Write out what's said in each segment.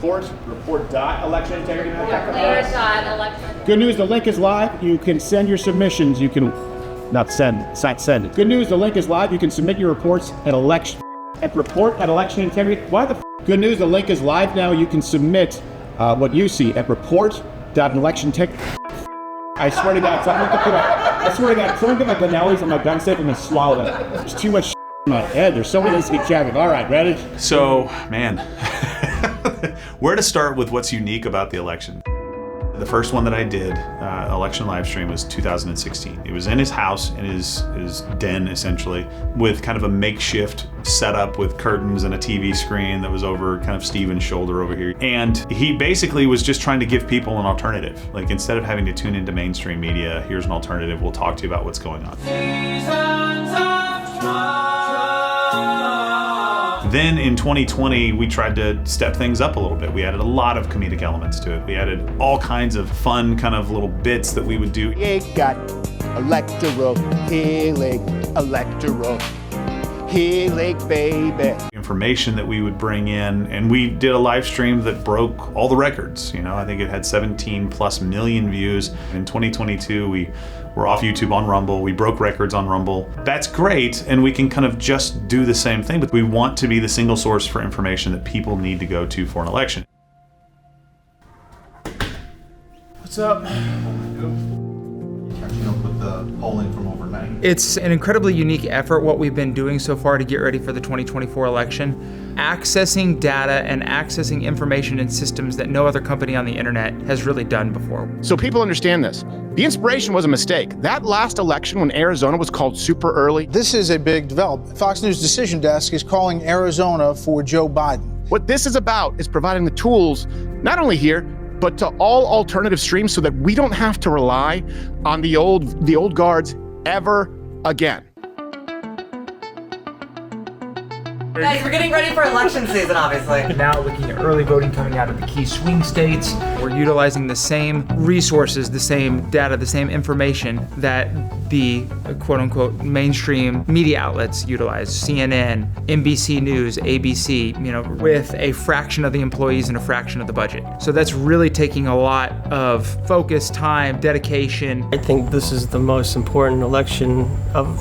report.electionintegrity.com. Good news, the link is live. You can send your submissions. You can, not send it. Good news, the link is live. You can submit your reports at report@electionintegrity. Why the Good news, the link is live now. You can submit what you see at report.electionintegrity. I swear to God, someone put my anomalies on my gun safe and then swallow it. There's too much in my head. There's so many things to keep track of. All right, ready? So, man, where to start with what's unique about the election? The first one that I did, election live stream, was 2016. It was in his house, in his den, essentially, with kind of a makeshift setup with curtains and a TV screen that was over kind of Steven's shoulder over here. And he basically was just trying to give people an alternative. Like, instead of having to tune into mainstream media, here's an alternative. We'll talk to you about what's going on. Then in 2020, we tried to step things up a little bit. We added a lot of comedic elements to it. We added all kinds of fun kind of little bits that we would do. It got electoral, healing, electoral, healing, baby. Information that we would bring in, and we did a live stream that broke all the records. You know, I think it had 17+ million views. In 2022, we were off YouTube on Rumble. We broke records on Rumble. That's great, and we can kind of just do the same thing, but we want to be the single source for information that people need to go to for an election. What's up? Catching up with the polling from overnight. It's an incredibly unique effort, what we've been doing so far to get ready for the 2024 election. Accessing data and accessing information in systems that no other company on the internet has really done before. So people understand this. The inspiration was a mistake. That last election when Arizona was called super early. This is a big development. Fox News Decision Desk is calling Arizona for Joe Biden. What this is about is providing the tools, not only here, but to all alternative streams so that we don't have to rely on the old guards ever again. Guys, we're getting ready for election season, obviously. Now looking at early voting coming out of the key swing states. We're utilizing the same resources, the same data, the same information that the quote-unquote mainstream media outlets utilize. CNN, NBC News, ABC, with a fraction of the employees and a fraction of the budget. So that's really taking a lot of focus, time, dedication. I think this is the most important election of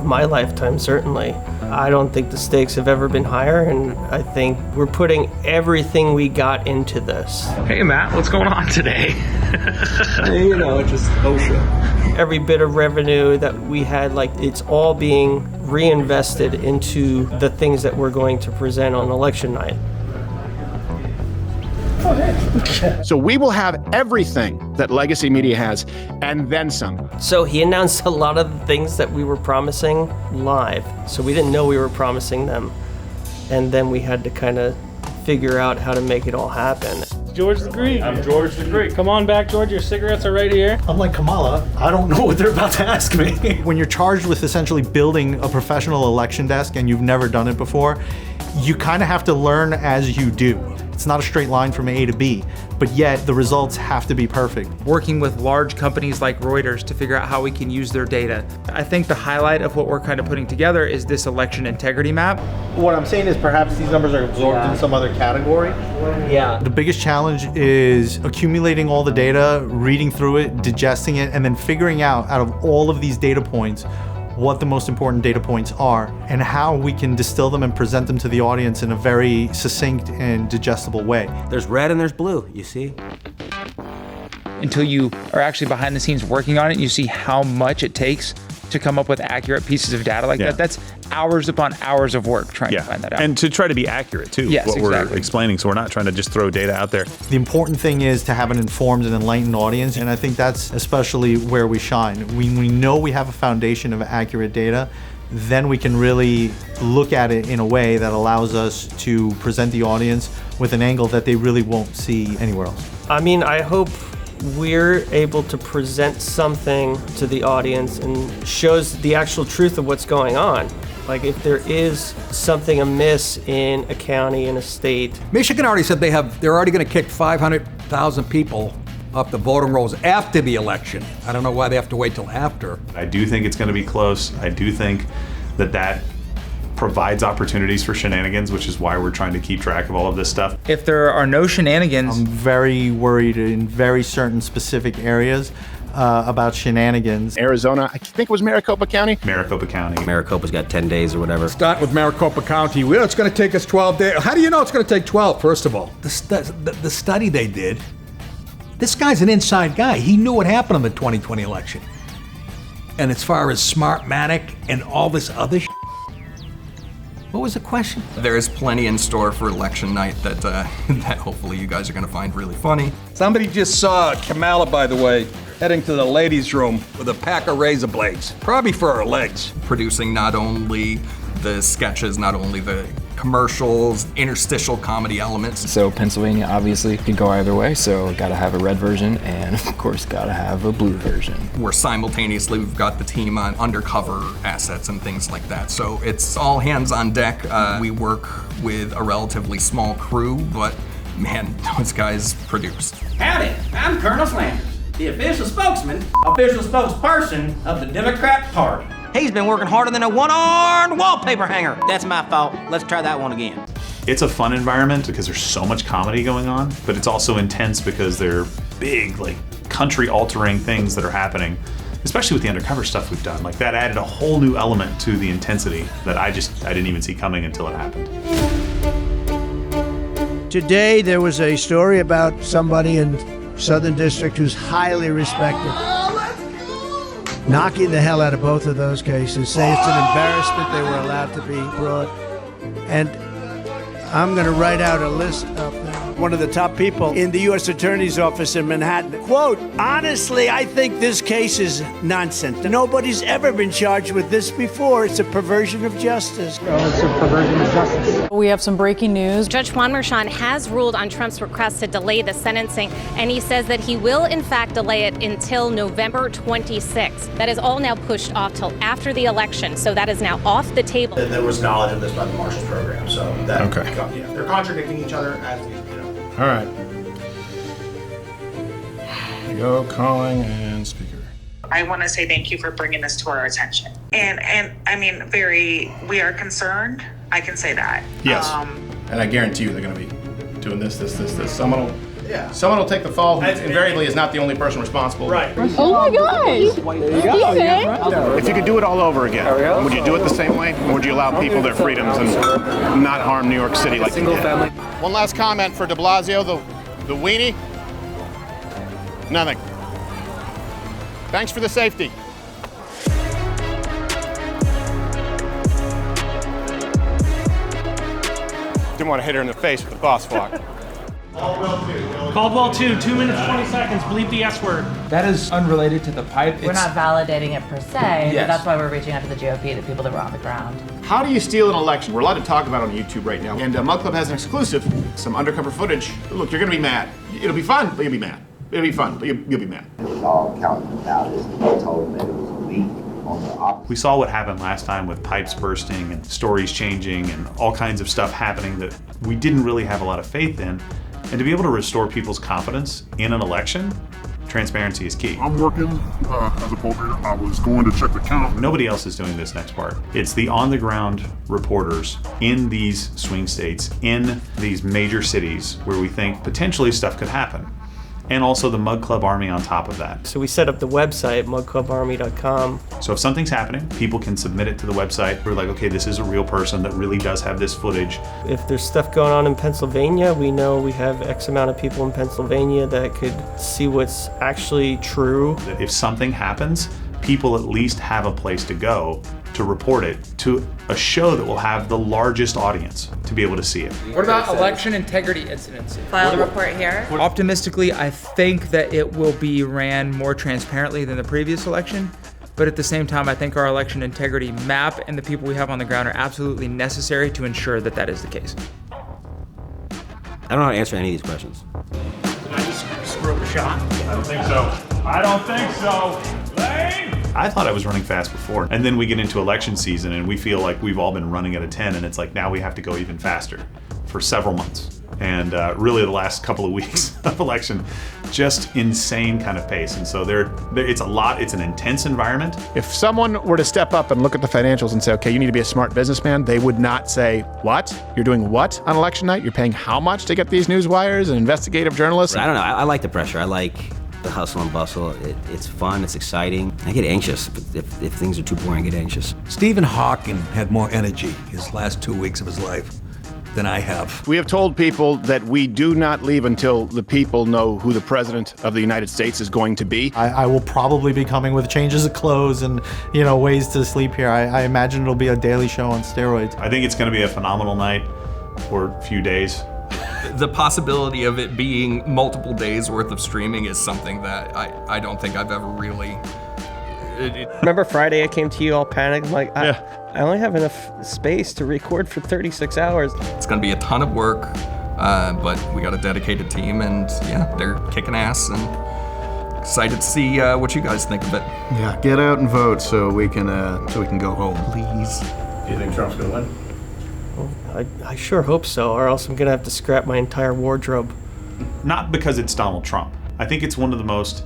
my lifetime, certainly. I don't think the stakes have ever been higher, and I think we're putting everything we got into this. Hey Matt, what's going on today? Just OSHA. Every bit of revenue that we had, it's all being reinvested into the things that we're going to present on election night. So we will have everything that legacy media has, and then some. So he announced a lot of the things that we were promising live. So we didn't know we were promising them. And then we had to kind of figure out how to make it all happen. George the Greek. I'm George the Greek. Come on back, George. Your cigarettes are right here. I'm like Kamala. I don't know what they're about to ask me. When you're charged with essentially building a professional election desk and you've never done it before, you kind of have to learn as you do. It's not a straight line from A to B, but yet the results have to be perfect. Working with large companies like Reuters to figure out how we can use their data. I think the highlight of what we're kind of putting together is this election integrity map. What I'm saying is perhaps these numbers are absorbed in some other category. Yeah. The biggest challenge is accumulating all the data, reading through it, digesting it, and then figuring out of all of these data points, what the most important data points are and how we can distill them and present them to the audience in a very succinct and digestible way. There's red and there's blue, you see? Until you are actually behind the scenes working on it, you see how much it takes to come up with accurate pieces of data like that. That's hours upon hours of work trying to find that out. And to try to be accurate too, yes, what exactly. we're explaining. So we're not trying to just throw data out there. The important thing is to have an informed and enlightened audience, and I think that's especially where we shine. We know we have a foundation of accurate data, then we can really look at it in a way that allows us to present the audience with an angle that they really won't see anywhere else. I mean, I hope we're able to present something to the audience and shows the actual truth of what's going on. Like if there is something amiss in a county, in a state. Michigan already said they're already going to kick 500,000 people off the voting rolls after the election. I don't know why they have to wait till after. I do think it's going to be close. I do think that provides opportunities for shenanigans, which is why we're trying to keep track of all of this stuff. If there are no shenanigans, I'm very worried in very certain specific areas about shenanigans. Arizona, I think it was Maricopa County. Maricopa County. Maricopa's got 10 days or whatever. Start with Maricopa County. Well, it's going to take us 12 days. How do you know it's going to take 12, first of all? The study they did, this guy's an inside guy. He knew what happened in the 2020 election. And as far as Smartmatic and all this other shit, what was the question? There is plenty in store for election night that that hopefully you guys are going to find really funny. Somebody just saw Kamala, by the way, heading to the ladies' room with a pack of razor blades, probably for her legs. Producing not only the sketches, not only the commercials, interstitial comedy elements. So Pennsylvania obviously can go either way, so gotta have a red version and of course gotta have a blue version. We're simultaneously, we've got the team on undercover assets and things like that. So it's all hands on deck. We work with a relatively small crew, but man, those guys produce. Howdy, I'm Colonel Flanders, the official spokesperson of the Democrat Party. He's been working harder than a one-armed wallpaper hanger. That's my fault. Let's try that one again. It's a fun environment because there's so much comedy going on, but it's also intense because they're big, like country-altering things that are happening, especially with the undercover stuff we've done. Like that added a whole new element to the intensity that I didn't even see coming until it happened. Today there was a story about somebody in Southern District who's highly respected. Knocking the hell out of both of those cases, say it's an embarrassment they were allowed to be brought. And I'm going to write out a list of them. One of the top people in the U.S. Attorney's Office in Manhattan. Quote, honestly, I think this case is nonsense. Nobody's ever been charged with this before. It's a perversion of justice. It's a perversion of justice. We have some breaking news. Judge Juan Merchan has ruled on Trump's request to delay the sentencing, and he says that he will, in fact, delay it until November 26th. That is all now pushed off till after the election, so that is now off the table. There was knowledge of this by the Marshals Program, so that yeah, they're contradicting each other as we, All right. Go calling and speaker. I want to say thank you for bringing this to our attention. And I mean, we are concerned. I can say that. Yes. And I guarantee you they're going to be doing this. Someone will take the fall who invariably is not the only person responsible. Right. Oh my gosh! If you could do it all over again, would you do it the same way? Or would you allow people their freedoms and not harm New York City like single family? One last comment for de Blasio, the weenie. Nothing. Thanks for the safety. Didn't want to hit her in the face with the boss walk. Caldwell 2, 2 minutes, 20 seconds, bleep the S word. that is unrelated to the pipe. We're not validating it per se, Yes. but that's why we're reaching out to the GOP, the people that were on the ground. How do you steal an election? We're allowed to talk about it on YouTube right now. And Mug Club has an exclusive, some undercover footage. Look, you're gonna be mad. It'll be fun, but you'll be mad. It'll be fun, but you'll be mad. It was all counted out as they told them that it was a leak on the opposite. We saw what happened last time with pipes bursting and stories changing and all kinds of stuff happening that we didn't really have a lot of faith in. And to be able to restore people's confidence in an election, transparency is key. I'm working as a pollster. I was going to check the count. Nobody else is doing this next part. It's the on-the-ground reporters in these swing states, in these major cities where we think potentially stuff could happen. And also the Mug Club Army on top of that. So we set up the website, mugclubarmy.com. So if something's happening, people can submit it to the website. We're like, okay, this is a real person that really does have this footage. If there's stuff going on in Pennsylvania, we know we have X amount of people in Pennsylvania that could see what's actually true. If something happens, people at least have a place to go to report it to a show that will have the largest audience to be able to see it. What about election integrity incidents? File a report here. Optimistically, I think that it will be ran more transparently than the previous election. But at the same time, I think our election integrity map and the people we have on the ground are absolutely necessary to ensure that that is the case. I don't know how to answer any of these questions. Did I just screw up a shot? I don't think so. I don't think so. Lane! I thought I was running fast before. And then we get into election season and we feel like we've all been running at a 10 and it's like now we have to go even faster for several months. And really the last couple of weeks of election, just insane kind of pace. And so it's an intense environment. If someone were to step up and look at the financials and say, okay, you need to be a smart businessman, they would not say, what? You're doing what on election night? You're paying how much to get these news wires and investigative journalists? I don't know. I like the pressure. I like the hustle and bustle. It's fun. It's exciting. I get anxious. If things are too boring, I get anxious. Stephen Hawking had more energy his last 2 weeks of his life than I have. We have told people that we do not leave until the people know who the president of the United States is going to be. I will probably be coming with changes of clothes and, ways to sleep here. I imagine it'll be a daily show on steroids. I think it's going to be a phenomenal night or a few days. The possibility of it being multiple days worth of streaming is something that I don't think I've ever really... Remember Friday I came to you all panicked? I'm like, I only have enough space to record for 36 hours. It's gonna be a ton of work, but we got a dedicated team, and yeah, they're kicking ass, and excited to see what you guys think of it. Yeah, get out and vote so we can go home. Please. Do you think Trump's gonna win? Well, I sure hope so, or else I'm gonna have to scrap my entire wardrobe. Not because it's Donald Trump. I think it's one of the most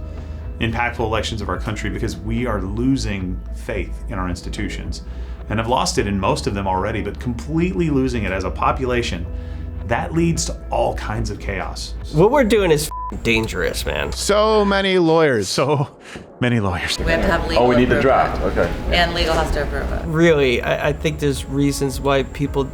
impactful elections of our country because we are losing faith in our institutions and have lost it in most of them already, but completely losing it as a population, that leads to all kinds of chaos. What we're doing is dangerous, man. So many lawyers. We have to have legal. Oh, we need the draft. Okay. And legal has to approve it. Really, I think there's reasons why people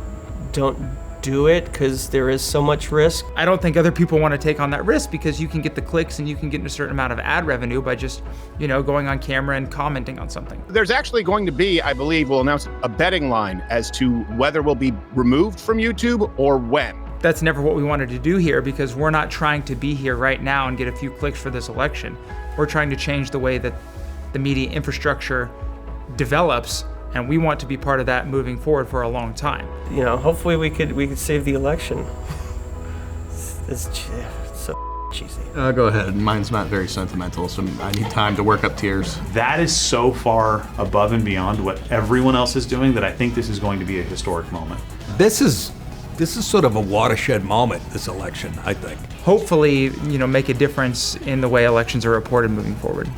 don't do it, because there is so much risk. I don't think other people want to take on that risk because you can get the clicks and you can get a certain amount of ad revenue by just, going on camera and commenting on something. There's actually going to be, I believe, we'll announce a betting line as to whether we'll be removed from YouTube or when. That's never what we wanted to do here because we're not trying to be here right now and get a few clicks for this election. We're trying to change the way that the media infrastructure develops, and we want to be part of that moving forward for a long time. Hopefully we could save the election. It's so cheesy. Go ahead. Mine's not very sentimental, so I need time to work up tears. That is so far above and beyond what everyone else is doing that I think this is going to be a historic moment. This is sort of a watershed moment, this election, I think. Hopefully, make a difference in the way elections are reported moving forward.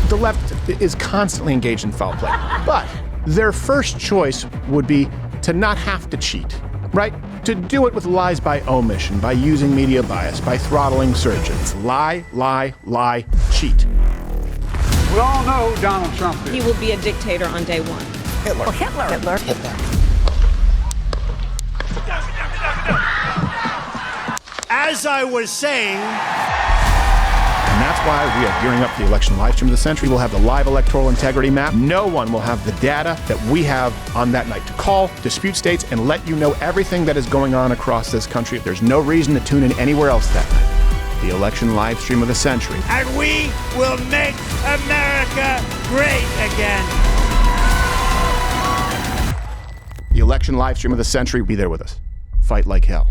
The left is constantly engaged in foul play, but their first choice would be to not have to cheat, right? To do it with lies by omission, by using media bias, by throttling surgeons. Lie, lie, lie, cheat. We all know who Donald Trump is. He will be a dictator on day one. Hitler. Oh, Hitler. As I was saying... And that's why we are gearing up for the election live stream of the century. We'll have the live electoral integrity map. No one will have the data that we have on that night to call, dispute states, and let you know everything that is going on across this country. There's no reason to tune in anywhere else that night. The election live stream of the century. And we will make America great again. The election live stream of the century. Be there with us. Fight like hell.